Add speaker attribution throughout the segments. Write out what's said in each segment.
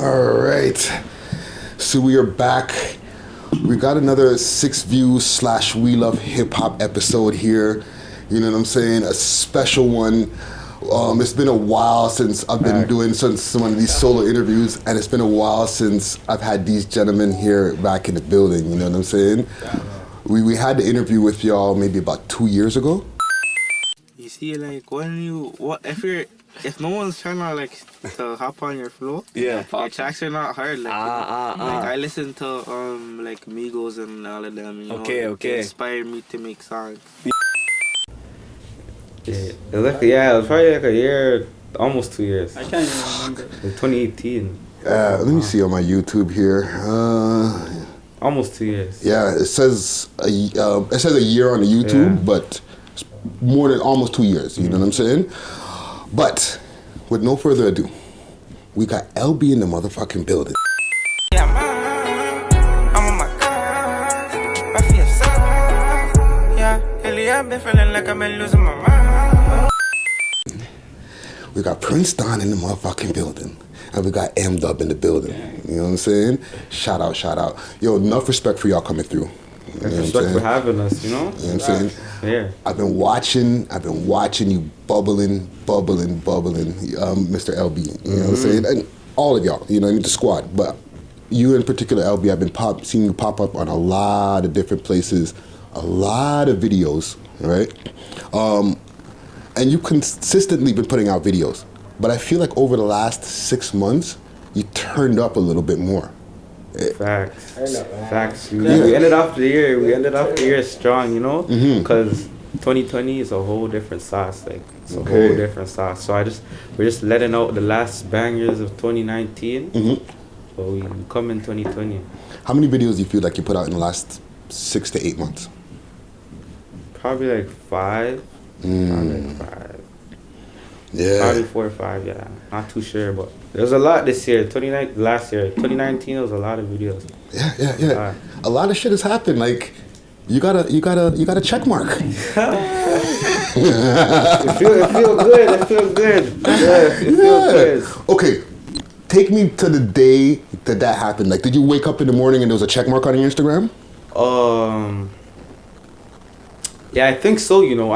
Speaker 1: All right. So we are back. We got another 6 views / We Love Hip Hop episode here. You know what I'm saying? A special one. It's been a while since I've been doing some of these solo interviews, and it's been a while since I've had these gentlemen here back in the building. You know what I'm saying? We had the interview with y'all maybe about 2 years ago.
Speaker 2: You see, like if no one's trying to to hop on your flow, your tracks are not hard. Like I listen to like Migos and all of them. You know, they inspired me to make songs.
Speaker 3: It was probably like a year, almost 2 years.
Speaker 4: I can't even remember.
Speaker 3: In 2018.
Speaker 1: Let me see on my YouTube here.
Speaker 3: Almost 2 years.
Speaker 1: Yeah, it says a year on the YouTube, but it's more than almost 2 years. You know what I'm saying? But with no further ado, we got LB in the motherfucking building.
Speaker 5: Yeah, I'm on my car. I feel so. Yeah, lately I've been feeling like I've been losing my mind.
Speaker 1: We got Prince Don in the motherfucking building. And we got M-Dub in the building. You know what I'm saying? Shout out. Yo, enough respect for y'all coming through. You know
Speaker 3: respect for having us, you know?
Speaker 1: You know what I'm saying?
Speaker 3: Yeah.
Speaker 1: I've been watching you bubbling, Mr. LB. You know what I'm saying? And all of y'all, you know, the squad. But you in particular, LB, I've been seeing you pop up on a lot of different places, a lot of videos, right? And you consistently been putting out videos. But I feel like over the last 6 months, you turned up a little bit more.
Speaker 3: Facts. We ended off the year strong, you know? Because 2020 is a whole different sauce. Like, it's a whole different sauce. So we're just letting out the last bangers of 2019. So we come in 2020.
Speaker 1: How many videos do you feel like you put out in the last 6 to 8 months?
Speaker 3: Probably like 5.
Speaker 1: Yeah.
Speaker 3: Probably 4 or 5, yeah. Not too sure, but there was a lot this year. 2019 was a lot of videos.
Speaker 1: Yeah. A lot of shit has happened. Like, you got a check mark.
Speaker 3: It feel good. Yeah, it feel good.
Speaker 1: Okay, take me to the day that happened. Like, did you wake up in the morning and there was a check mark on your Instagram?
Speaker 3: Yeah, I think so, you know.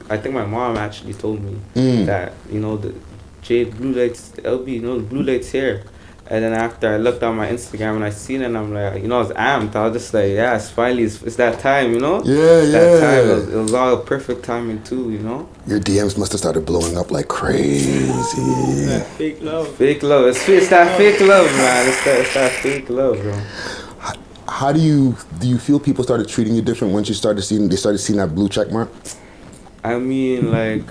Speaker 3: I think my mom actually told me that, you know, the Jade Blue Lights, LB, you know, the blue lights here. And then after I looked on my Instagram and I seen it, and I'm like, you know, I was amped. I was just like, yeah, it's finally, it's that time, you know? That time. It was all perfect timing too, you know?
Speaker 1: Your DMs must have started blowing up like crazy.
Speaker 4: Fake love.
Speaker 3: It's that fake love, man. It's that fake love, bro.
Speaker 1: How do you feel people started treating you different once they started seeing that blue check mark?
Speaker 3: I mean, like,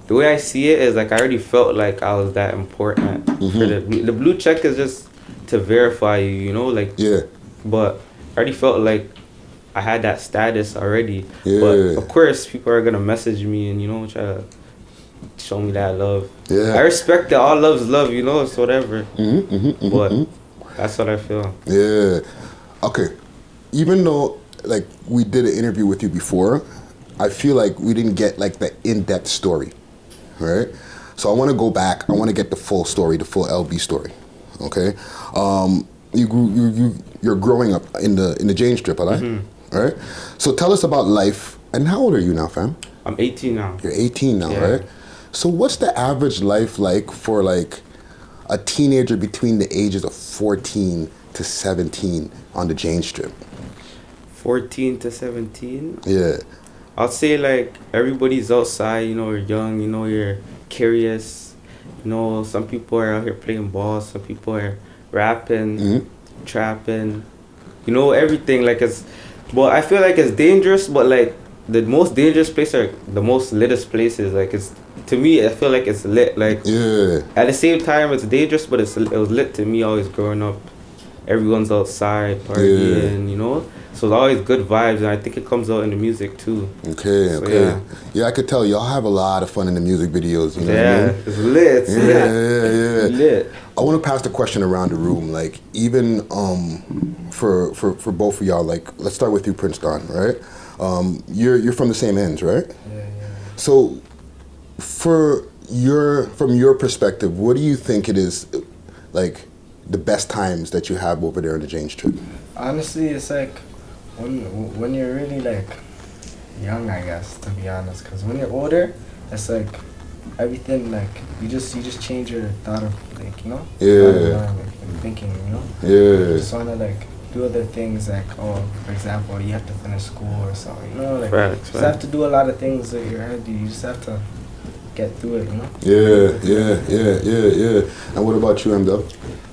Speaker 3: the way I see it is like I already felt like I was that important. For the blue check is just to verify you, you know, like. Yeah. But I already felt like I had that status already. Yeah. But of course, people are gonna message me and, you know, try to show me that love. Yeah. I respect that all love's love, you know, it's whatever. But that's what I feel.
Speaker 1: Yeah. Okay. Even though like we did an interview with you before, I feel like we didn't get like the in-depth story, right? So I want to go back. I want to get the full story, the full LB story. Okay. You're growing up in the Jane Strip, right? Right. So tell us about life. And how old are you now, fam?
Speaker 3: I'm 18 now.
Speaker 1: You're 18 now, right? So what's the average life like for like a teenager between the ages of 14 to 17 on the Jane Strip?
Speaker 3: 14 to 17?
Speaker 1: Yeah.
Speaker 3: I'll say like everybody's outside, you know, you're young, you know, you're curious. You know, some people are out here playing ball, some people are rapping, trapping, you know, everything. Like but I feel like it's dangerous, but like the most dangerous places are the most litest places. Like to me, I feel like it's lit. Like at the same time, it's dangerous, but it was lit to me always growing up. Everyone's outside partying, you know. So it's always good vibes, and I think it comes out in the music too. Okay.
Speaker 1: Yeah, I could tell y'all have a lot of fun in the music videos. You know what I mean?
Speaker 3: It's lit. It's lit.
Speaker 1: I want to pass the question around the room. Like, even for both of y'all. Like, let's start with you, Prince Don. Right? You're from the same ends, right?
Speaker 4: Yeah.
Speaker 1: So, for from your perspective, what do you think it is, like, the best times that you have over there on the James trip?
Speaker 6: Honestly, it's like when you're really like young, I guess, to be honest. Because when you're older, it's like everything, like you just change your thought of, like, you know, thinking, you know. You just wanna like do other things, like, oh, for example, you have to finish school or something, you know, like you just have to do a lot of things that your head. You just have to get through it, you know.
Speaker 1: And what about you, MW?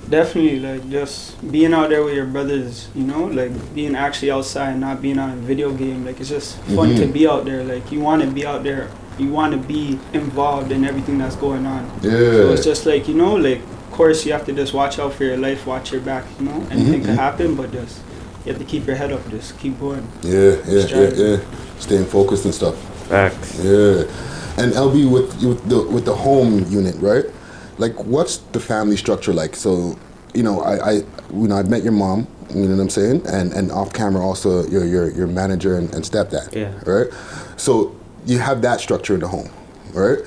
Speaker 4: Definitely, like, just being out there with your brothers, you know, like being actually outside, not being on a video game. Like, it's just fun to be out there. Like, you want to be out there, you want to be involved in everything that's going on. So it's just like, you know, like, of course you have to just watch out for your life, watch your back, you know. Anything can happen, but just you have to keep your head up, just keep going.
Speaker 1: Staying focused and stuff.
Speaker 3: Facts.
Speaker 1: And LB, with the home unit, right? Like, what's the family structure like? So, you know, I met your mom, you know what I'm saying, and off camera also your manager and stepdad. Right. So you have that structure in the home, right?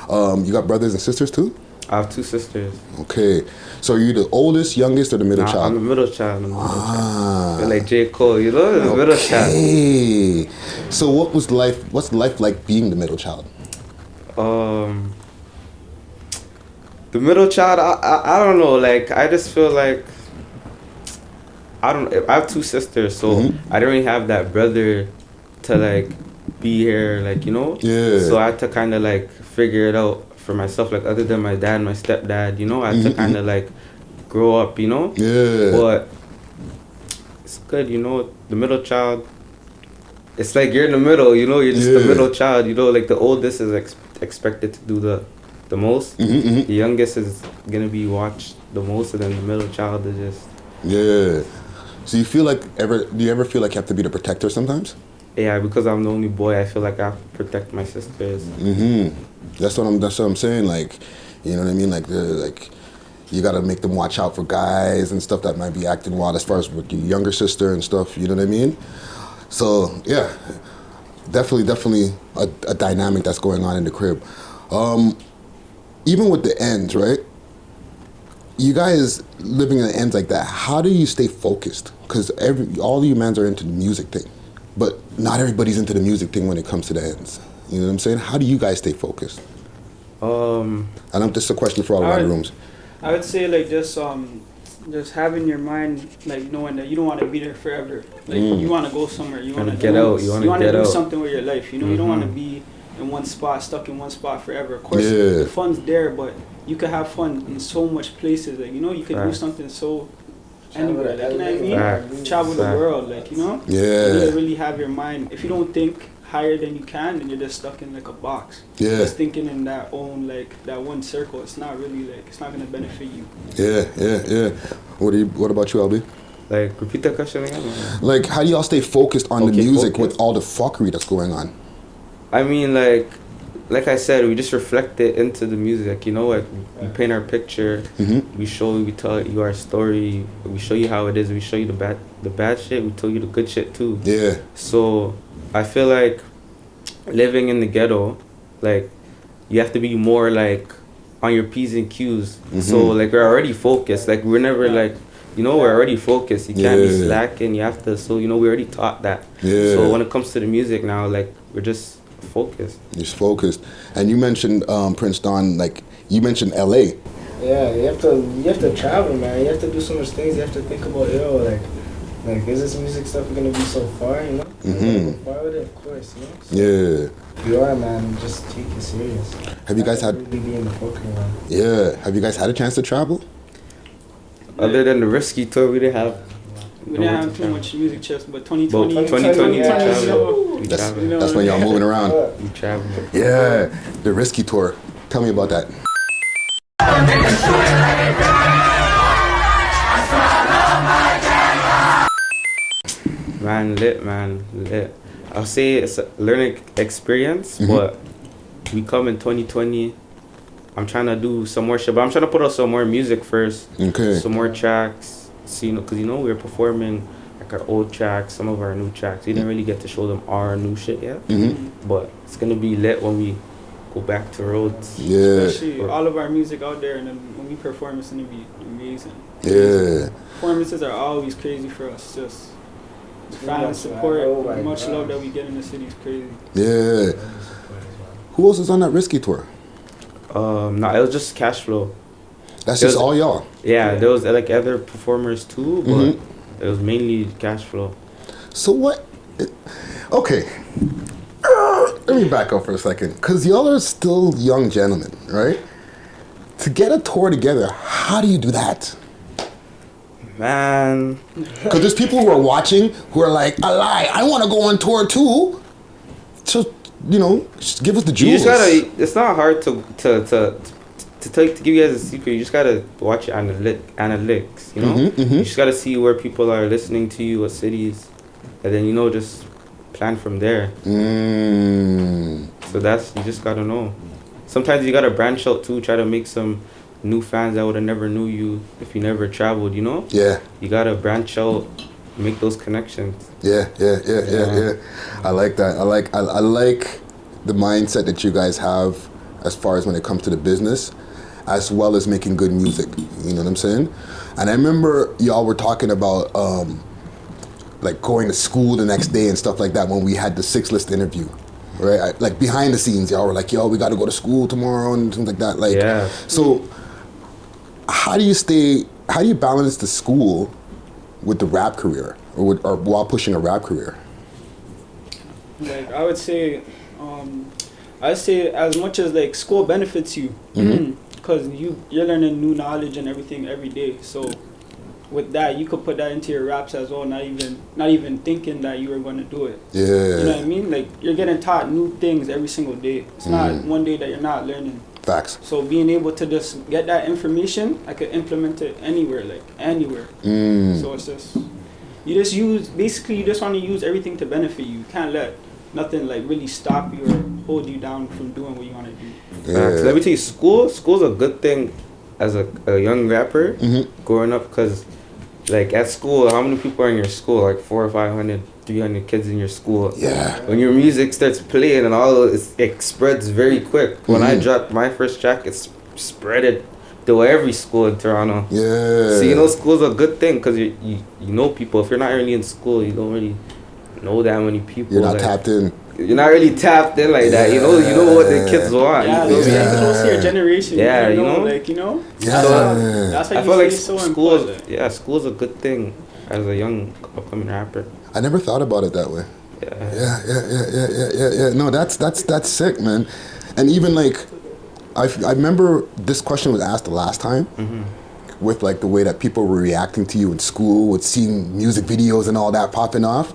Speaker 1: You got brothers and sisters too?
Speaker 3: I have 2 sisters.
Speaker 1: Okay. So are you the oldest, youngest, or the middle child?
Speaker 3: I'm the middle child. Feel like J. Cole, you know, the middle child.
Speaker 1: So what's life like being the middle child?
Speaker 3: The middle child, I don't know, like, I just feel like, I have 2 sisters, so I don't really have that brother to, like, be here, like, you know? So I had to kind of, like, figure it out for myself, like, other than my dad and my stepdad, you know? I had to kind of, like, grow up, you know? But it's good, you know? The middle child, it's like you're in the middle, you know? You're just the middle child, you know? Like, the oldest is expected to do the most. The youngest is gonna be watched the most, and then the middle child is just
Speaker 1: So you feel like do you ever feel like you have to be the protector sometimes?
Speaker 3: Yeah, because I'm the only boy, I feel like I have to protect my sisters.
Speaker 1: That's what I'm saying, like, you know what I mean, like you gotta make them watch out for guys and stuff that might be acting wild, as far as with your younger sister and stuff, you know what I mean? So yeah, definitely a dynamic that's going on in the crib. Even with the ends, right? You guys living in the ends like that, how do you stay focused? Because all you mans are into the music thing, but not everybody's into the music thing when it comes to the ends. You know what I'm saying? How do you guys stay focused? And this is a question for all of the rooms.
Speaker 4: I would say, like, just having your mind, like, knowing that you don't want to be there forever. Like, you want to go somewhere. You want to
Speaker 3: get out. You want to
Speaker 4: do something with your life. You know, you don't want to be in one spot, stuck in one spot forever. Of course, the fun's there, but you could have fun in so much places. Like, you know, you could do something so anywhere. Like, you know what I mean? Travel the world, like, you know? You need to really have your mind. If you don't think higher than you can, then you're just stuck in, like, a box. Just thinking in that one circle. It's not really, like, it's not gonna benefit you.
Speaker 1: What about you, LB?
Speaker 3: Like, repeat that question again.
Speaker 1: Like, how do y'all stay focused on the music with all the fuckery that's going on?
Speaker 3: I mean, like I said, we just reflect it into the music, you know, like we paint our picture, we tell you our story, we show you how it is, we show you the bad shit, we tell you the good shit too. So I feel like living in the ghetto, like, you have to be more like on your P's and Q's. So like we're already focused, like we're never like, you know, we're already focused, you can't be slacking, you have to, so, you know, we already taught that. So when it comes to the music now, like, we're just focused.
Speaker 1: Just focused. And you mentioned Prince Don, like, you mentioned LA.
Speaker 6: Yeah, you have to travel, man. You have to do so much things. You have to think about, like, is this music stuff gonna be so far, you know? Far with it, of course, you know? So if you are, man, just take it serious.
Speaker 1: Have you guys had
Speaker 6: really be in the focus, man.
Speaker 1: Have you guys had a chance to travel?
Speaker 3: Other than the risky tour, we didn't have
Speaker 4: too much music chips, but 2020
Speaker 1: that's when y'all moving around.
Speaker 3: We traveling.
Speaker 1: Yeah, the risky tour. Tell me about that.
Speaker 3: Man, lit. I'll say it's a learning experience, but we come in 2020. I'm trying to do some more shit, but I'm trying to put out some more music first. Some more tracks. So, you know, because, you know, we're performing like our old tracks, some of our new tracks. We didn't really get to show them our new shit yet. But it's going to be lit when we go back to roots.
Speaker 1: Yeah.
Speaker 4: Especially all of our music out there, and then when we perform, it's gonna be amazing.
Speaker 1: Yeah.
Speaker 4: Performances are always crazy for us. Just fan support, much love that we get in the city is crazy.
Speaker 1: Yeah. Who else is on that Risky tour?
Speaker 3: No, it was just Cash Flow.
Speaker 1: That's just all y'all.
Speaker 3: Yeah, there was like other performers too, but it was mainly Cash Flow.
Speaker 1: So what? Okay. Let me back up for a second, because y'all are still young gentlemen, right? To get a tour together, how do you do that?
Speaker 3: Man.
Speaker 1: Because there's people who are watching who are like, I want to go on tour too. So, just give us the jewels.
Speaker 3: You just gotta, it's not hard to give you guys a secret. You just gotta watch your analytics, You just gotta see where people are listening to you, what cities, and then, just plan from there. So you just gotta know. Sometimes you gotta branch out too, try to make some new fans that would have never knew you if you never traveled,
Speaker 1: Yeah.
Speaker 3: You gotta branch out, make those connections.
Speaker 1: Yeah. I like that. I like the mindset that you guys have as far as when it comes to the business, as well as making good music. You know what I'm saying? And I remember y'all were talking about like going to school the next day and stuff like that when we had the 6 List interview. Right? Like behind the scenes, y'all were like, yo, we got to go to school tomorrow and things like that. Like,
Speaker 3: yeah.
Speaker 1: So how do you balance the school with the rap career or while pushing a rap career?
Speaker 4: Like, I would say as much as like school benefits you, because you're learning new knowledge and everything every day. So with that, you could put that into your raps as well, not even thinking that you were going to do it.
Speaker 1: Yeah.
Speaker 4: You know what I mean? Like, you're getting taught new things every single day. It's not one day that you're not learning.
Speaker 1: Facts.
Speaker 4: So being able to just get that information, I could implement it anywhere. So it's just, you just want to use everything to benefit you. You can't let nothing like really stop you or hold you down from doing what you want to do.
Speaker 1: Yeah.
Speaker 3: Let me tell you, school's a good thing as a young rapper growing up, because like at school, how many people are in your school? Like 400 or 500, 300 kids in your school.
Speaker 1: Yeah.
Speaker 3: When your music starts playing and it spreads very quick. When I dropped my first track, it spread it to every school in Toronto.
Speaker 1: Yeah.
Speaker 3: So school's a good thing, because you know people. If you're not really in school, you don't really know that many people.
Speaker 1: You're not tapped in.
Speaker 3: You're not really tapped in like that. You know what the kids want.
Speaker 4: Yeah, those close to your generation.
Speaker 3: Yeah,
Speaker 4: Yeah.
Speaker 1: Yeah.
Speaker 4: That's why
Speaker 3: I
Speaker 4: you
Speaker 3: feel like
Speaker 4: say so
Speaker 3: school's
Speaker 4: important.
Speaker 3: school's a good thing as a young upcoming rapper.
Speaker 1: I never thought about it that way. Yeah. No, that's sick, man. And even like, I remember this question was asked the last time, with like the way that people were reacting to you in school, with seeing music videos and all that popping off.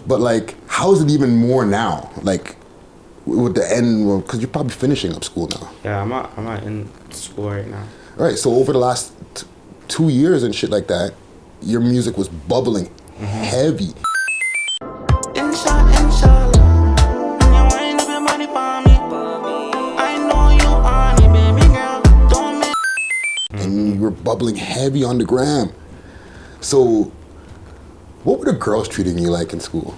Speaker 1: But like, how is it even more now? Like, with the end, because you're probably finishing up school now.
Speaker 3: Yeah, I'm not in school right now.
Speaker 1: Right. So over the last 2 years and shit like that, your music was bubbling heavy. And you were bubbling heavy on the gram. So what were the girls treating you like in school?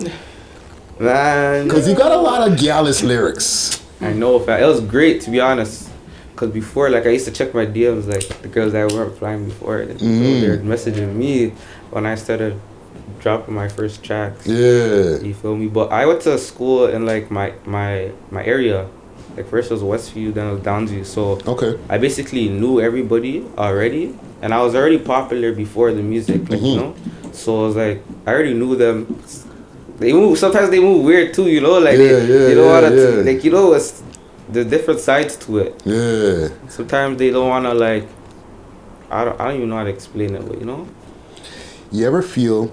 Speaker 3: Man.
Speaker 1: Because you got a lot of gallus lyrics.
Speaker 3: I know, it was great, to be honest. Because before, like, I used to check my DMs, like, the girls that were applying before, and they were messaging me when I started dropping my first tracks.
Speaker 1: Yeah.
Speaker 3: You feel me? But I went to school in, like, my area. Like, first it was Westview, then it was Downsview. So I basically knew everybody already, and I was already popular before the music, like, So I was like, I already knew them. Sometimes they move weird too, like they don't want to, like, it's the different sides to it.
Speaker 1: Yeah.
Speaker 3: Sometimes they don't want to, like, I don't even know how to explain it, but
Speaker 1: You ever feel,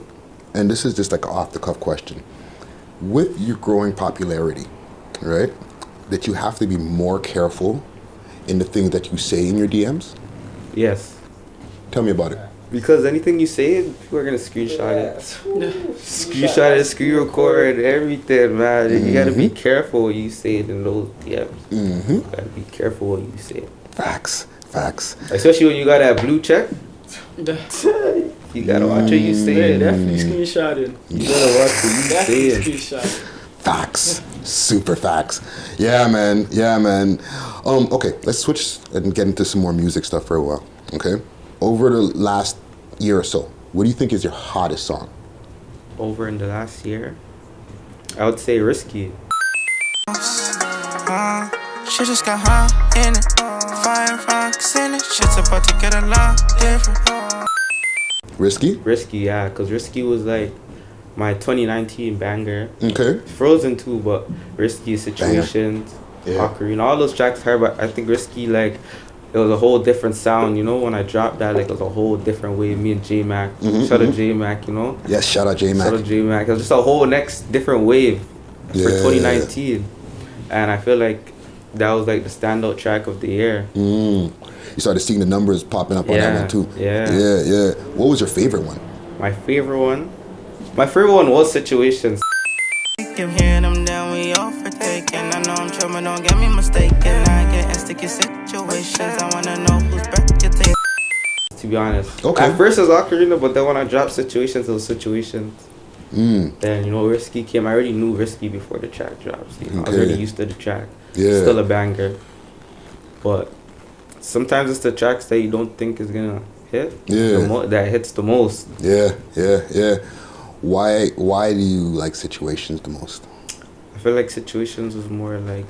Speaker 1: and this is just like an off the cuff question, with your growing popularity, right, that you have to be more careful in the things that you say in your DMs?
Speaker 3: Yes.
Speaker 1: Tell me about it.
Speaker 3: Because anything you say, people are going to screenshot it. Screenshot it, screen record, everything, man. You got to be careful what you say in those DMs. You got to be careful what you say.
Speaker 1: Facts.
Speaker 3: Especially when you got that blue check. You got to watch what you say.
Speaker 4: Definitely screenshotted.
Speaker 3: You got to watch what you say.
Speaker 1: Facts. Super facts. Yeah, man. Okay, let's switch and get into some more music stuff for a while. Okay? Over the last year or so, what do you think is your hottest song?
Speaker 3: Over in the last year, I would say Risky.
Speaker 5: She just got high in it. Fire rocks in it. Shit's about to get a lot different.
Speaker 1: Risky?
Speaker 3: Risky, yeah, because Risky was like my 2019 banger.
Speaker 1: Okay.
Speaker 3: Frozen too, but Risky, Situations, Ocarina, all those tracks hard, but I think Risky, like, it was a whole different sound, you know, when I dropped that, like, it was a whole different way. Me and J-Mac, shout out J-Mac, you know?
Speaker 1: Yes, shout out J-Mac.
Speaker 3: Shout out J-Mac. It was just a whole next different wave for 2019. And I feel like that was, like, the standout track of the year.
Speaker 1: You started seeing the numbers popping up on that one, too.
Speaker 3: Yeah.
Speaker 1: What was your favorite one?
Speaker 3: My favorite one was Situations.
Speaker 5: Keep hearing them down, we all for taking. I know I'm trouble, don't get me mistaken. I get in sticky situations. I wanna know who's back you take.
Speaker 3: To be honest.
Speaker 1: Okay.
Speaker 3: At first it was Ocarina, but then when I dropped Situations, it was Situations. Then, you know, Risky came. I already knew Risky before the track drops. You know, I was already used to the track.
Speaker 1: Yeah.
Speaker 3: Still a banger. But sometimes it's the tracks that you don't think is gonna hit.
Speaker 1: Yeah.
Speaker 3: That hits the most.
Speaker 1: Yeah. Why do you like Situations the most?
Speaker 3: I feel like Situations was more like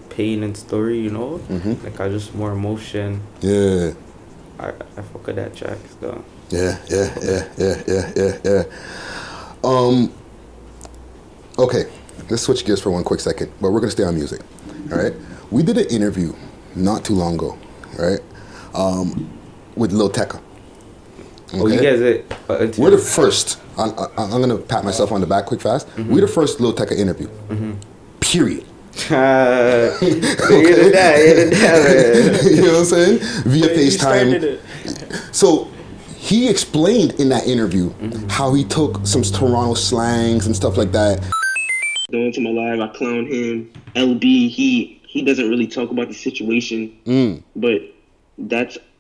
Speaker 3: pain and story, you know? Like I just more emotion.
Speaker 1: Yeah.
Speaker 3: I fuck with that track still.
Speaker 1: Yeah. Okay, let's switch gears for one quick second, but we're gonna stay on music. All right. We did an interview not too long ago, right? With Lil Tecca. Okay?
Speaker 3: Oh, you guys
Speaker 1: we're the first. I'm gonna pat myself on the back quick fast. We're the first Lil Tecca interview. Period.
Speaker 3: You know
Speaker 1: what I'm saying? Via FaceTime. So he explained in that interview how he took some Toronto slangs and stuff like that.
Speaker 7: Going to my live, I clown him. LB, he doesn't really talk about the situation, but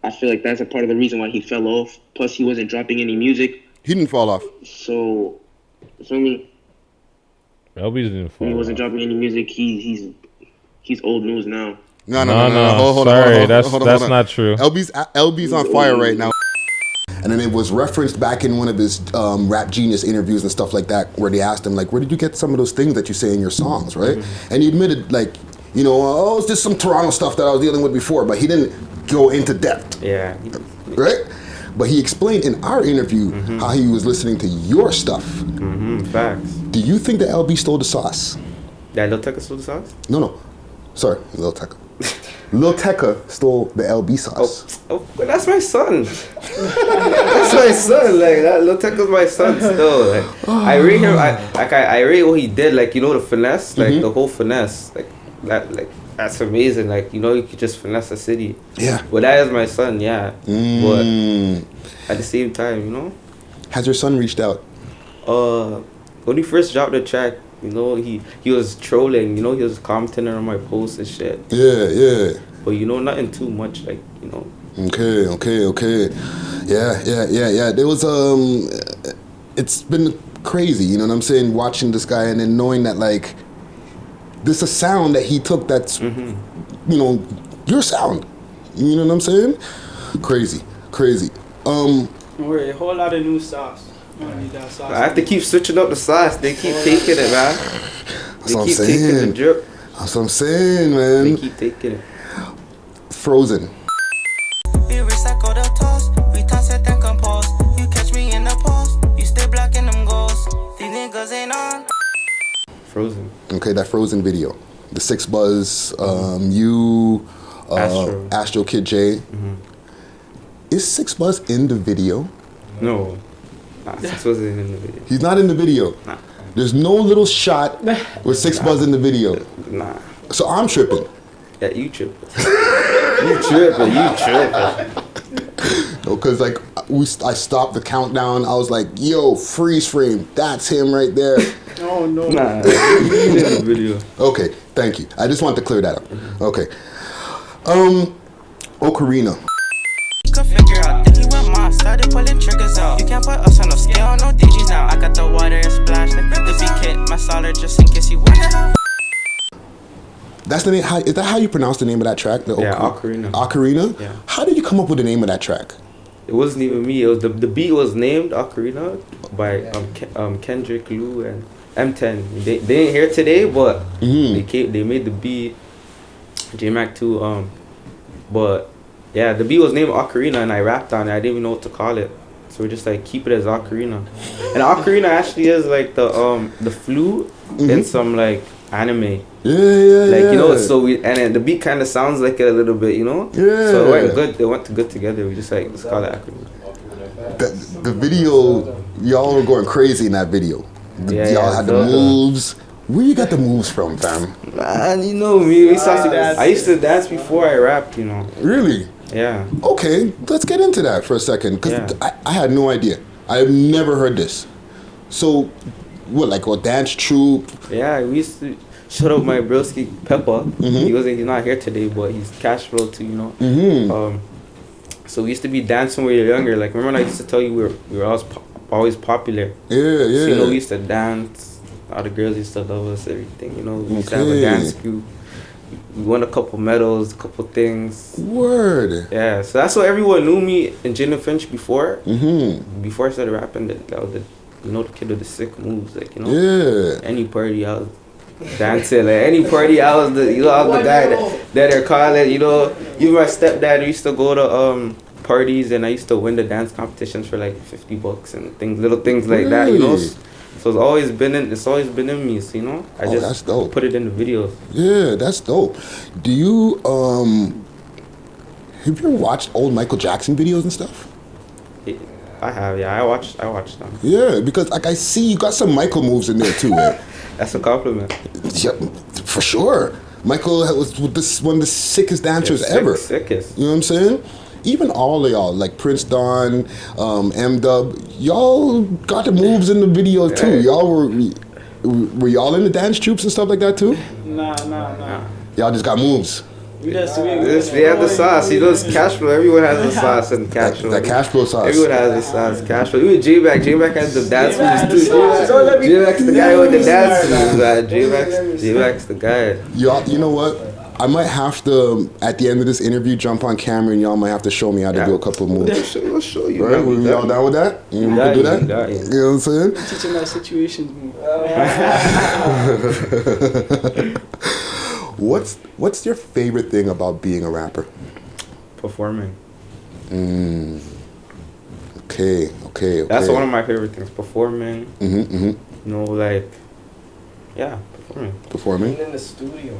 Speaker 7: I feel like that's a part of the reason why he fell off. Plus, he wasn't dropping any music.
Speaker 1: He didn't fall off.
Speaker 7: So for me,
Speaker 8: LB didn't fall off.
Speaker 7: He wasn't dropping any music. He's old news now.
Speaker 1: No.
Speaker 8: Hold on. That's not true.
Speaker 1: LB's on fire right now. And then it was referenced back in one of his Rap Genius interviews and stuff like that, where they asked him, like, where did you get some of those things that you say in your songs, right? And he admitted, like, you know, it's just some Toronto stuff that I was dealing with before, but he didn't go into depth.
Speaker 3: Yeah.
Speaker 1: Right? But he explained in our interview how he was listening to your stuff.
Speaker 3: Facts.
Speaker 1: Do you think that LB stole the sauce?
Speaker 3: That Lil Tecca stole the sauce?
Speaker 1: No. Sorry, Lil Tecca. Lil Tecca stole the LB sauce.
Speaker 3: Oh, that's my son. That's my son. Like that, Lil Tecca's my son still. Like I rate him. I rate what he did. Like, you know, the finesse, like the whole finesse, like that, like that's amazing. Like, you know, you could just finesse a city.
Speaker 1: Yeah.
Speaker 3: But that is my son. Yeah. But at the same time, you know.
Speaker 1: Has your son reached out?
Speaker 3: When he first dropped the track, you know, he was trolling, you know, he was commenting on my posts and shit.
Speaker 1: Yeah.
Speaker 3: But, you know, nothing too much, like, you know.
Speaker 1: Okay. Yeah. There was, it's been crazy, you know what I'm saying, watching this guy and then knowing that, like, there's a sound that he took that's, you know, your sound. You know what I'm saying? Crazy.
Speaker 4: Don't worry, a whole lot of new sauce. I
Speaker 3: have to keep switching up the sauce. They keep taking it, man.
Speaker 1: That's what I'm saying.
Speaker 3: Taking the drip.
Speaker 1: That's what I'm saying, man.
Speaker 3: They keep taking it.
Speaker 1: Frozen.
Speaker 5: We recycle the toast, we toss it and compose. You catch me in the post, you stay blocking them goals. These niggas ain't on.
Speaker 3: Frozen.
Speaker 1: Okay, that Frozen video. The 6 Buzz, you, Astro Kid J. Is 6 Buzz in the video?
Speaker 3: No. Nah, 6 wasn't in the video.
Speaker 1: He's not in the video.
Speaker 3: Nah.
Speaker 1: There's no little shot with 6 Buzz in the video.
Speaker 3: Nah.
Speaker 1: So I'm tripping.
Speaker 3: Yeah, you tripping. You tripping.
Speaker 1: No, because like I stopped the countdown. I was like, yo, freeze frame. That's him right there.
Speaker 4: Oh, no.
Speaker 3: Nah, in the video.
Speaker 1: Okay, thank you. I just wanted to clear that up. Okay. Ocarina.
Speaker 5: Could figure out that he went mine. Started pulling triggers out. though. You can't put us on no scale, no DGs now. I got the water splash, like the beat kit, my solid just in case you wonder.
Speaker 1: That's the name. Is that how you pronounce the name of that track?
Speaker 3: Ocarina.
Speaker 1: Ocarina?
Speaker 3: Yeah.
Speaker 1: How did you come up with the name of that track?
Speaker 3: It wasn't even me. It was the beat was named Ocarina by Kendrick, Lou, and M10. They ain't here today, but they made the beat. J-Mac too. But yeah, the beat was named Ocarina, and I rapped on it. I didn't even know what to call it, so we're just like keep it as Ocarina. And Ocarina actually is like the flute in some like anime. Like, you know, so and the beat kind of sounds like it a little bit, you know?
Speaker 1: Yeah.
Speaker 3: So it went good. They went good together. We just like, let's call it Ocarina.
Speaker 1: The video, y'all were going crazy in that video. Y'all had the moves. Where you got the moves from, fam?
Speaker 3: Man, you know me. I used to dance before I rapped, you know.
Speaker 1: Really?
Speaker 3: Yeah.
Speaker 1: Okay, let's get into that for a second, because I had no idea. I've never heard this. So, what, like a dance troupe?
Speaker 3: Yeah, we used to... Shout out my broski Peppa. He's not here today, but he's cash flow too, you know. So we used to be dancing when we were younger. Like, remember when I used to tell you we were always popular?
Speaker 1: Yeah.
Speaker 3: So, you know, we used to dance. All the girls used to love us, everything, you know. We used to have a dance crew. We won a couple medals, a couple things.
Speaker 1: Word.
Speaker 3: Yeah, so that's what everyone knew me in Jane and Finch before. Before I started rapping, that was the, you know, the kid with the sick moves, like, you know.
Speaker 1: Yeah.
Speaker 3: Any party, I was dancing. Like any party, I was the guy that they're calling. You know, even my stepdad used to go to parties, and I used to win the dance competitions for like $50 and things, little things like that. You know, so it's always been in me. So, you know, I just
Speaker 1: that's dope.
Speaker 3: Put it in the videos.
Speaker 1: Yeah, that's dope. Do you have you ever watched old Michael Jackson videos and stuff?
Speaker 3: I have, yeah. I watched them.
Speaker 1: Yeah, because like I see you got some Michael moves in there too, man.
Speaker 3: That's a compliment.
Speaker 1: Yeah, for sure. Michael was one of the sickest dancers ever.
Speaker 3: Sickest.
Speaker 1: You know what I'm saying? Even all of y'all, like Prince Don, M-Dub, y'all got the moves in the video too. Y'all were y'all in the dance troops and stuff like that too?
Speaker 4: Nah.
Speaker 1: Y'all just got moves.
Speaker 3: We have the sauce. You know, it's cash flow. Everyone has the sauce and cash flow.
Speaker 1: That cash flow sauce.
Speaker 3: Everyone has the sauce. Cash flow. Even J-Mac has the dance moves too. J-Mac's the guy with the dance moves. J-Mac's the guy.
Speaker 1: Y'all, you know what? I might have to, at the end of this interview, jump on camera and y'an might have to show me how to do a couple of moves.
Speaker 3: We'll show you.
Speaker 1: Right? Y'all down with that? You can do that? You know what I'm saying?
Speaker 4: Teaching my situations move.
Speaker 1: What's your favorite thing about being a rapper?
Speaker 3: Performing.
Speaker 1: Okay.
Speaker 3: That's one of my favorite things. Performing. You know, like, yeah, performing.
Speaker 6: Being in the studio.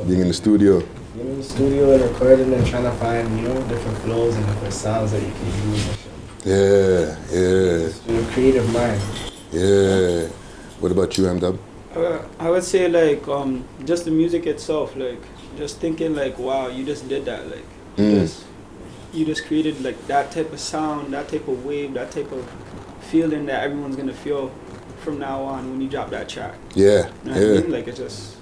Speaker 1: Being in the studio.
Speaker 6: Being in the studio and recording and trying to find, you know, different flows and different sounds that you can use.
Speaker 1: Yeah.
Speaker 6: Your creative mind.
Speaker 1: Yeah. What about you, M-Dub?
Speaker 4: I would say like just the music itself, like just thinking like, wow, you just did that, like you just created like that type of sound, that type of wave, that type of feeling that everyone's gonna feel from now on when you drop that track.
Speaker 1: Yeah.
Speaker 4: You know what I mean? Like it's just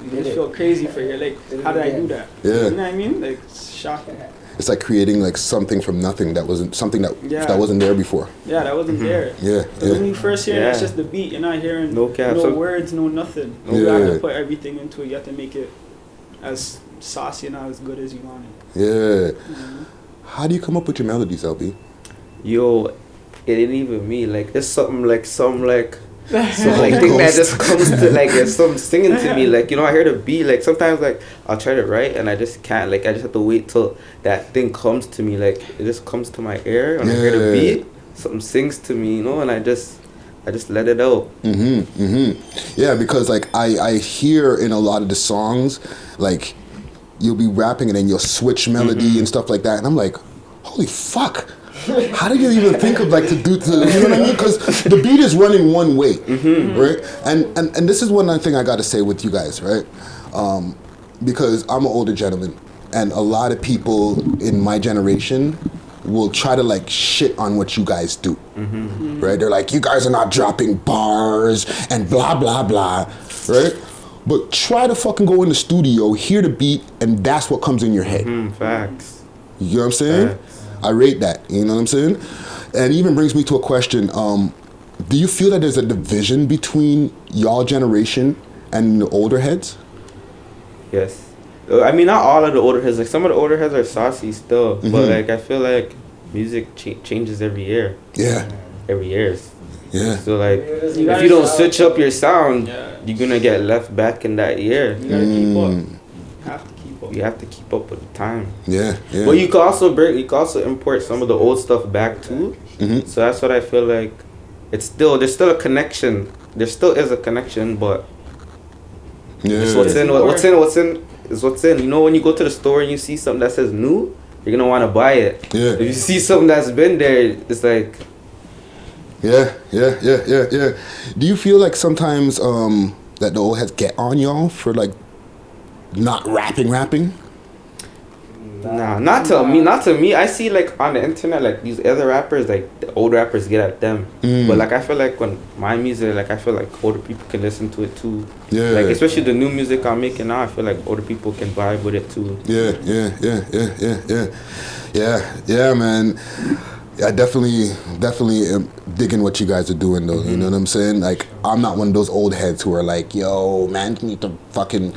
Speaker 4: you just feel crazy for you. Like, how did I do that?
Speaker 1: Yeah.
Speaker 4: You know what I mean? Like, it's shocking.
Speaker 1: It's like creating like something from nothing that wasn't something that wasn't there before.
Speaker 4: Yeah, that wasn't there.
Speaker 1: Yeah.
Speaker 4: When you first hear it, it's just the beat. You're not hearing no words, no nothing. You have to put everything into it. You have to make it as saucy and as good as you want it.
Speaker 1: Yeah. How do you come up with your melodies, LB?
Speaker 3: Yo, it ain't even me. Like, it's something like some thing that just comes to, like, there's something singing to me. Like, you know, I hear the beat. Like, sometimes, like, I'll try to write and I just can't. Like, I just have to wait till that thing comes to me. Like, it just comes to my ear and I hear the beat. Something sings to me, you know, and I just let it out.
Speaker 1: Yeah, because, like, I hear in a lot of the songs, like, you'll be rapping and then you'll switch melody and stuff like that. And I'm like, holy fuck. How did you even think of like to you know what I mean? Because the beat is running one way, right? And this is one thing I got to say with you guys, right? Because I'm an older gentleman, and a lot of people in my generation will try to like shit on what you guys do, right? They're like, you guys are not dropping bars and blah blah blah, right? But try to fucking go in the studio, hear the beat, and that's what comes in your head.
Speaker 3: Facts.
Speaker 1: You know what I'm saying?
Speaker 3: Facts.
Speaker 1: I rate that, you know what I'm saying? And it even brings me to a question. Do you feel that there's a division between y'all generation and the older heads?
Speaker 3: Yes. I mean, not all of the older heads. Like, some of the older heads are saucy still. But, like, I feel like music changes every year.
Speaker 1: Yeah.
Speaker 3: Every year.
Speaker 1: Yeah.
Speaker 3: So, like, if you don't switch up your sound, you're going to get left back in that year.
Speaker 4: You got to keep up.
Speaker 3: You have to keep up with the time.
Speaker 1: Yeah.
Speaker 3: But you can also import some of the old stuff back, too. So that's what I feel like. There's still a connection. There still is a connection, but it's what's in. You know, when you go to the store and you see something that says new, you're gonna want to buy it.
Speaker 1: Yeah.
Speaker 3: If you see something that's been there, it's like.
Speaker 1: Yeah. Do you feel like sometimes that the old heads get on y'all for like not rapping?
Speaker 3: Nah, not to me. I see like on the internet, like these other rappers, like the old rappers get at them. But like I feel like when my music, like I feel like older people can listen to it too.
Speaker 1: Yeah.
Speaker 3: Like especially the new music I'm making now, I feel like older people can vibe with it too.
Speaker 1: Yeah, man. I definitely am digging what you guys are doing though. You know what I'm saying? Like I'm not one of those old heads who are like, yo, man, you need to fucking,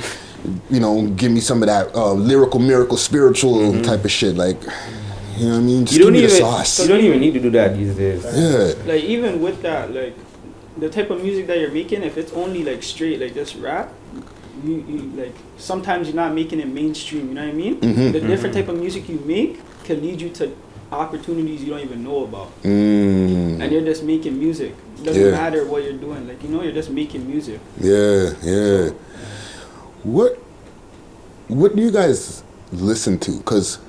Speaker 1: you know, give me some of that lyrical, miracle, spiritual type of shit. Like, you know what I mean? Just give me the sauce.
Speaker 3: You don't even need to do that these days.
Speaker 1: Yeah.
Speaker 4: Like even with that, like the type of music that you're making, if it's only like straight, like just rap, you like sometimes you're not making it mainstream. You know what I mean? The different type of music you make can lead you to opportunities you don't even know about. And you're just making music. It doesn't matter what you're doing. Like, you know, you're just making music.
Speaker 1: Yeah. What do you guys listen to? Because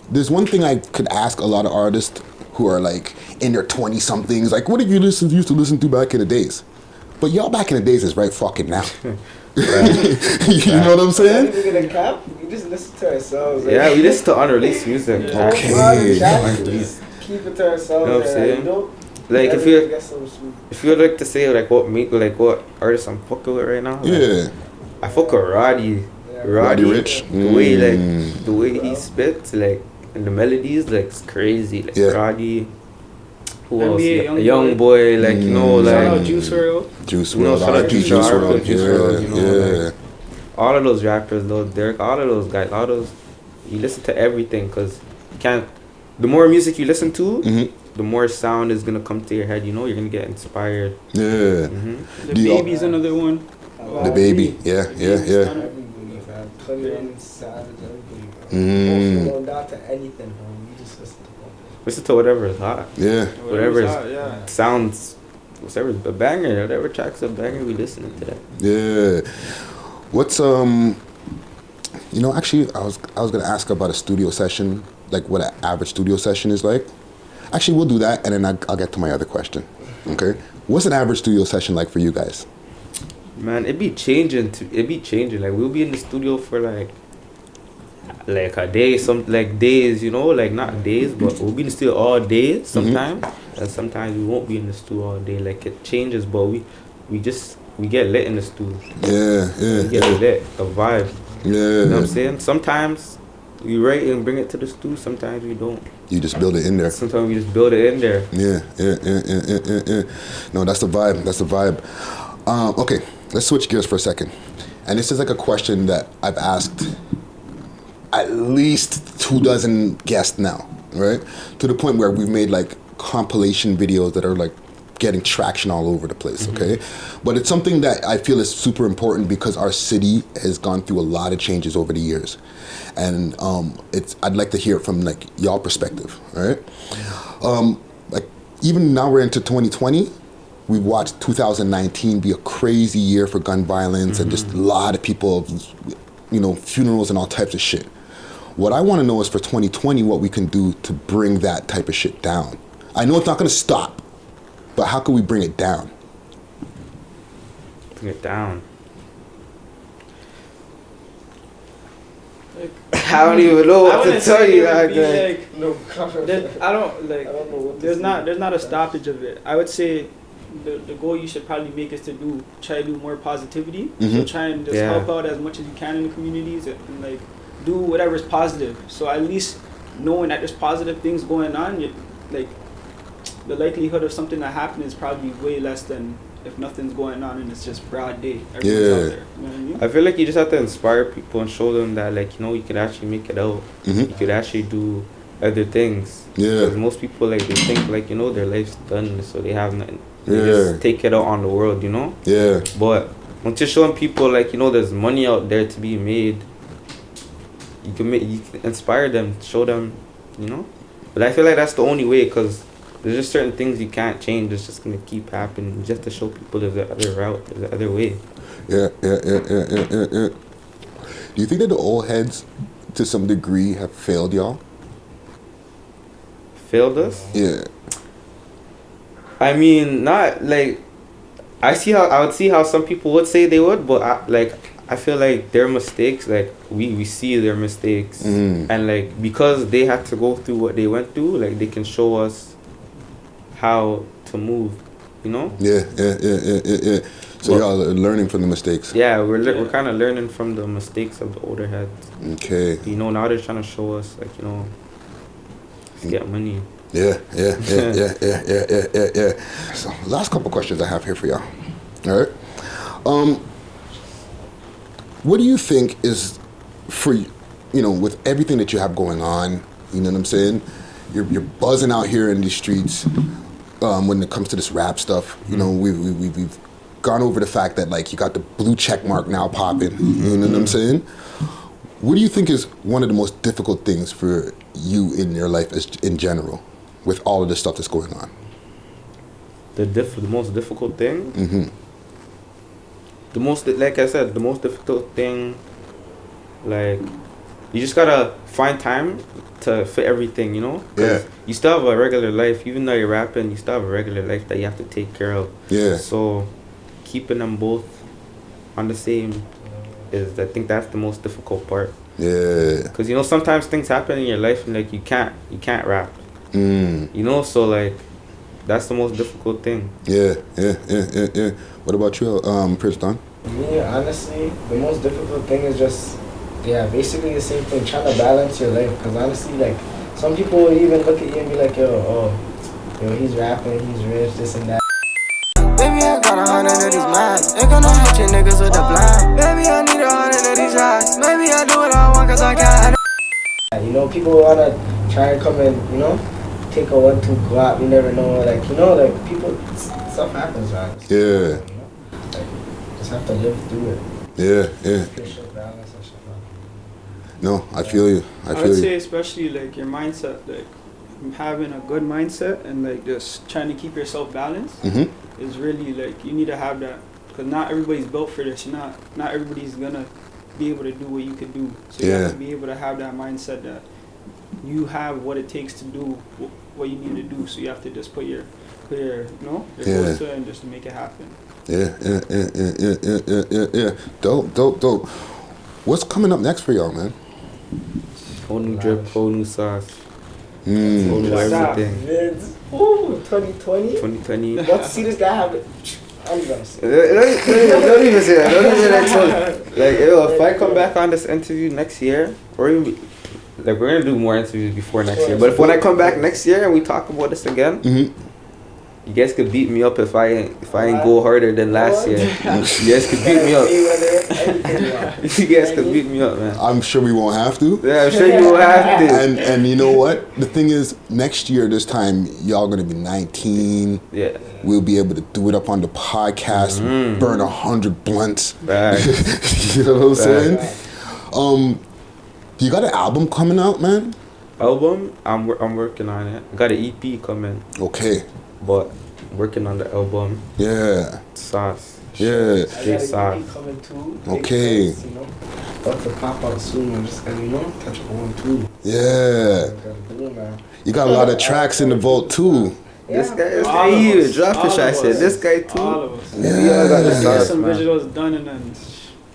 Speaker 1: there's one thing I could ask a lot of artists who are like in their 20-somethings, like, what did you used to listen to back in the days? But y'all back in the days is right fucking now. You know what I'm saying?
Speaker 6: We just listen to ourselves.
Speaker 3: Yeah, we listen to unreleased music.
Speaker 1: Okay.
Speaker 6: Keep it to ourselves. You know what I'm saying?
Speaker 3: Like if you would like to say like what artist I'm fucking with right now. Like, I fuck with Roddy
Speaker 1: Rich.
Speaker 3: The way he spits, like, and the melodies, like, it's crazy. Like Roddy. Who else?
Speaker 4: NBA,
Speaker 3: young boy, like, you know, like.
Speaker 4: Shout out Juice WRLD.
Speaker 1: Juice WRLD.
Speaker 3: Juice WRLD, you know, like, all of those rappers, though, Derek, all of those guys, you listen to everything, because the more music you listen to, the more sound is going to come to your head, you know, you're going to get inspired.
Speaker 1: Yeah.
Speaker 4: The Baby's another one.
Speaker 1: The Baby, yeah.
Speaker 6: Not to anything, bro. We just
Speaker 3: listen to whatever is hot.
Speaker 1: Yeah.
Speaker 3: Whatever sounds, whatever a banger, whatever track's a banger, we listening to that.
Speaker 1: Yeah. What's you know, actually, I was gonna ask about a studio session, like what an average studio session is like. Actually, we'll do that, and then I'll get to my other question. Okay. What's an average studio session like for you guys?
Speaker 3: Man, it be changing. Like, we'll be in the studio for like a day, days, you know, like not days, but we'll be in the studio all day sometimes, and sometimes we won't be in the studio all day. Like, it changes, but we get lit in the studio. We get lit, a vibe. You know what I'm saying? Sometimes we write and bring it to the studio. Sometimes we don't.
Speaker 1: You just build it in there.
Speaker 3: Sometimes we just build it in there.
Speaker 1: Yeah. No, that's the vibe. Okay, let's switch gears for a second. And this is like a question that I've asked at least 24 guests now, right? To the point where we've made like compilation videos that are like getting traction all over the place, okay? But it's something that I feel is super important because our city has gone through a lot of changes over the years. And I'd like to hear it from like y'all perspective, right? Like even now we're into 2020, we've watched 2019 be a crazy year for gun violence and just a lot of people, you know, funerals and all types of shit. What I want to know is for 2020 what we can do to bring that type of shit down. I know it's not going to stop, but how can we bring it down?
Speaker 3: Bring it down. I don't even know what to tell you.
Speaker 4: There's not a stoppage of it. I would say the goal you should probably make is to try to do more positivity. So try and just help out as much as you can in the communities and like do whatever's positive. So at least knowing that there's positive things going on, the likelihood of something that happening is probably way less than if nothing's going on and it's just broad day. Everyone's out there. You know what I mean?
Speaker 3: I feel like you just have to inspire people and show them that, like, you know, you could actually make it out. You could actually do other things. Because most people, like, they think, like, you know, their life's done, so they have nothing. They just take it out on the world, you know? But once you're showing people, like, you know, there's money out there to be made, you can inspire them, show them, you know? But I feel like that's the only way, because there's just certain things you can't change. It's just going to keep happening. You just have to show people there's the other route, there's the other way.
Speaker 1: Yeah. Do you think that the old heads, to some degree, have failed y'all?
Speaker 3: Failed us?
Speaker 1: Yeah.
Speaker 3: I mean, not like... I would see how some people would say they would, but I feel like their mistakes, like, we see their mistakes. And, like, because they had to go through what they went through, like, they can show us how to move, you know?
Speaker 1: Yeah. So y'all are learning from the mistakes.
Speaker 3: Yeah, we're kind of learning from the mistakes of the older heads.
Speaker 1: Okay.
Speaker 3: You know, now they're trying to show us, like, you know, to get money.
Speaker 1: Yeah. So, last couple questions I have here for y'all. All right. What do you think is, for, you know, with everything that you have going on, you know what I'm saying? You're buzzing out here in these streets. When it comes to this rap stuff, you know, we've gone over the fact that, like, you got the blue check mark now popping. You know what I'm saying? What do you think is one of the most difficult things for you in your life in general, with all of the stuff that's going on?
Speaker 3: The most difficult thing? Like I said, the most difficult thing, like, you just gotta find time to fit everything, you know? Cause you still have a regular life. Even though you're rapping, you still have a regular life that you have to take care of. So keeping them both on the same is, I think that's the most difficult part. Because, you know, sometimes things happen in your life and, like, you can't rap. You know, so, like, that's the most difficult thing. Yeah.
Speaker 1: What about you, Princeton?
Speaker 6: Me, honestly, the most difficult thing is just, basically the same thing, trying to balance your life. Because honestly, like, some people would even look at you and be like, yo, he's rapping, he's rich, this and that.
Speaker 5: Baby, I got 100 of these mines. Ain't gonna hit you niggas with the blind. Baby, I need 100 of these eyes. Maybe I do what I want cause I can.
Speaker 6: You know, people wanna try and come and, you know, take a 1-2 go out. You never know, like, you know, like, people, stuff happens, man.
Speaker 1: Yeah.
Speaker 6: You know? Like, just have to live through it.
Speaker 1: Yeah. No, I feel you. I
Speaker 4: would say especially, like, your mindset, like, having a good mindset and, like, just trying to keep yourself balanced is really, like, you need to have that, because not everybody's built for this. Not everybody's gonna be able to do what you could do. So you have to be able to have that mindset that you have what it takes to do what you need to do. So you have to just put your goals to it and just to make it happen.
Speaker 1: Yeah. Dope. What's coming up next for y'all, man?
Speaker 3: Whole new drip, whole new sauce. Whole new everything.
Speaker 6: Ooh, 2020. What to see this guy have it? I'm gonna say.
Speaker 3: Don't even say that. Don't even next one. Like, if I come back on this interview next year, or even, like, we're gonna do more interviews before next year. But when I come back next year and we talk about this again, you guys could beat me up if I ain't go harder than last year. You guys could beat me up. You guys could beat me up, man.
Speaker 1: I'm sure we won't have to.
Speaker 3: Yeah, I'm sure you won't have to.
Speaker 1: And you know what? The thing is, next year this time, y'all gonna be 19.
Speaker 3: Yeah.
Speaker 1: We'll be able to do it up on the podcast, burn 100 blunts.
Speaker 3: Right.
Speaker 1: You know what I'm saying? You got an album coming out, man?
Speaker 3: Album? I'm working on it. I got an EP coming.
Speaker 1: Okay.
Speaker 3: But working on the album.
Speaker 1: Yeah.
Speaker 3: Sauce.
Speaker 1: Yeah.
Speaker 3: Straight sauce.
Speaker 6: Coming too.
Speaker 1: Okay.
Speaker 6: Things, you know, about to pop out soon. I'm just gonna, you know, touch on too.
Speaker 1: Yeah. You got a lot of tracks in the vault too.
Speaker 3: This guy is huge. Drop fish, I said. This guy too.
Speaker 4: All of us.
Speaker 1: Yeah.
Speaker 3: We all got the sauce,
Speaker 4: some
Speaker 3: man.
Speaker 4: visuals done and then.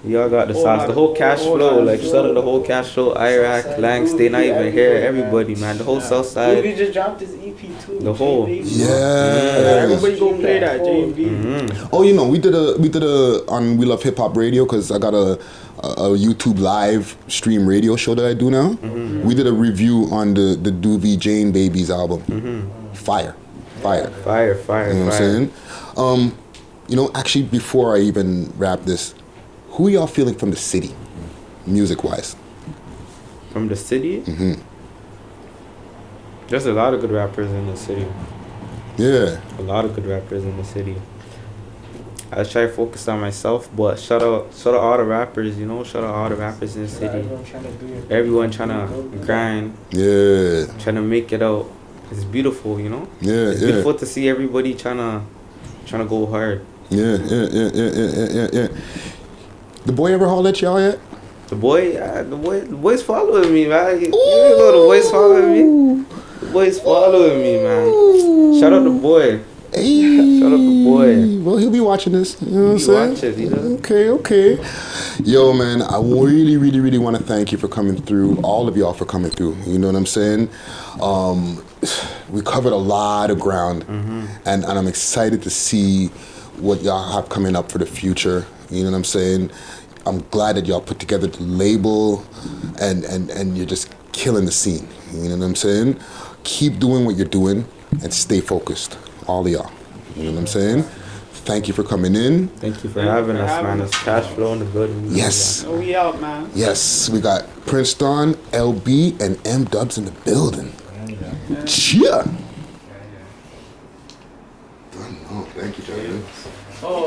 Speaker 3: Y'all got the sauce. The whole cash flow, like, shout out the whole cash flow. Iraq, Langs, they not even here. Everybody, man. The whole south side.
Speaker 6: We just dropped his EP too.
Speaker 3: The whole.
Speaker 1: Yeah.
Speaker 4: Everybody go play that, J&B.
Speaker 1: Oh, you know, we did a on We Love Hip Hop Radio, because I got a YouTube live stream radio show that I do now. We did a review on the Doobie Jane Babies album. Fire. Fire.
Speaker 3: Fire.
Speaker 1: You know what I'm saying? You know, actually, before I even wrap this, who are y'all feeling from the city, music-wise?
Speaker 3: From the city?
Speaker 1: Mm-hmm.
Speaker 3: There's a lot of good rappers in the city.
Speaker 1: Yeah.
Speaker 3: A lot of good rappers in the city. I try to focus on myself, but shout out all the rappers, you know, shout out all the rappers in the city. Everyone trying to grind.
Speaker 1: Yeah.
Speaker 3: Trying to make it out. It's beautiful, you know?
Speaker 1: Yeah,
Speaker 3: it's beautiful to see everybody trying to go hard.
Speaker 1: Yeah. The boy ever holler at y'all yet?
Speaker 3: The boy's following me, man. You know the boy's following me? The boy's following me, man. Shout out the boy.
Speaker 1: Hey.
Speaker 3: Shout out the boy.
Speaker 1: Well, he'll be watching this. You know what I'm saying?
Speaker 3: Watch it, you know?
Speaker 1: Okay. Yo, man, I really want to thank you for coming through. All of y'all for coming through. You know what I'm saying? We covered a lot of ground, and I'm excited to see what y'all have coming up for the future. You know what I'm saying? I'm glad that y'all put together the label, and you're just killing the scene. You know what I'm saying? Keep doing what you're doing and stay focused. All of y'all. You know what I'm saying? Thank you for coming in.
Speaker 3: Thank you for having us, man. It's cash flow in the building.
Speaker 1: Yes.
Speaker 4: Oh, we out, man.
Speaker 1: Yes, we got Prince Don, LB, and M Dubs in the building. Cheer. Oh, thank you, Jordan.
Speaker 4: Oh,